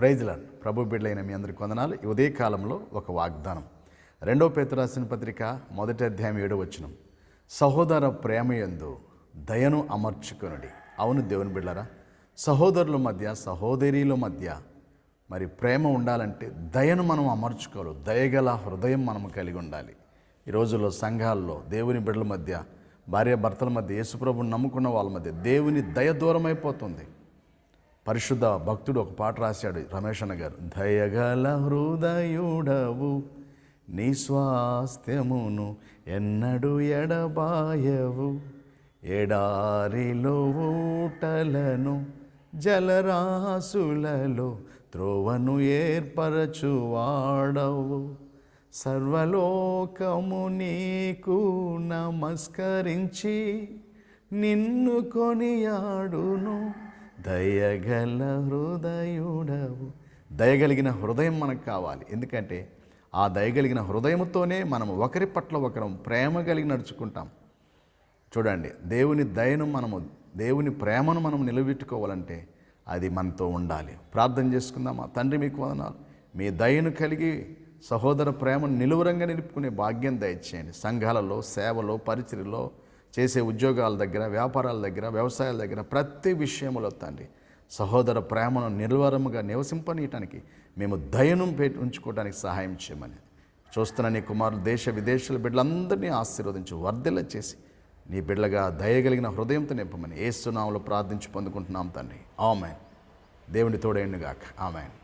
Praise lord. ప్రభు బిడ్డలైన మీ అందరికి వందనాలు. ఈ ఉదయ కాలంలో ఒక వాగ్దానం. 2 పేతురు రాసిన పత్రిక 1వ అధ్యాయం 7వ వచనం. సహోదర ప్రేమయందు దయను అమర్చుకొనుడి. అవును దేవుని బిడ్డలారా, సహోదరుల మధ్య సహోదరీల మధ్య మరి ప్రేమ ఉండాలంటే దయను మనం అమర్చుకోవాలి. దయగల హృదయం మనం కలిగి ఉండాలి. ఈ రోజుల్లో సంఘాల్లో దేవుని బిడ్డల మధ్య, భార్య భర్తల మధ్య, యేసుప్రభుని నమ్ముకున్న వాళ్ళ మధ్య దేవుని దయ దూరమైపోతుంది. పరిశుద్ధ భక్తుడు ఒక పాట రాశాడు, రమేష్ అన్న గారు. దయగల హృదయుడవు నీ స్వాస్థ్యమును ఎన్నడు ఎడబాయవు, ఎడారిలో ఊటలను జలరాశులలో త్రోవను ఏర్పరచువాడవు, సర్వలోకము నీకు నమస్కరించి నిన్ను కొనియాడును, దయగల హృదయుడవు. దయగలిగిన హృదయం మనకు కావాలి. ఎందుకంటే ఆ దయగలిగిన హృదయంతోనే మనం ఒకరి పట్ల ఒకరం ప్రేమ కలిగి నడుచుకుంటాం. చూడండి, దేవుని దయను దేవుని ప్రేమను మనం నిలబెట్టుకోవాలంటే అది మనతో ఉండాలి. ప్రార్థన చేసుకుందామా? తండ్రి, మీకు వందనాలు. మీ దయను కలిగి సహోదర ప్రేమను నిలువరంగా నిలుపుకునే భాగ్యం దయచేయండి. సంఘాలలో, సేవలో, పరిచర్యలో, చేసే ఉద్యోగాల దగ్గర, వ్యాపారాల దగ్గర, వ్యవసాయాల దగ్గర, ప్రతి విషయంలో తండ్రి సహోదర ప్రేమను నిలువరముగా నివసింపనీయటానికి మేము దయను ఉంచుకోవడానికి సహాయం చేయమని చూస్తున్న నీ కుమారులు దేశ విదేశాల బిడ్డలందరినీ ఆశీర్వదించి వర్ధిల్ల చేసి నీ బిడ్డలుగా దయగలిగిన హృదయంతో నింపమని యేసు నామములో ప్రార్థించి పొందుకుంటున్నాం తండ్రి. ఆమేన్. దేవుని తోడైండుగాక. ఆమేన్.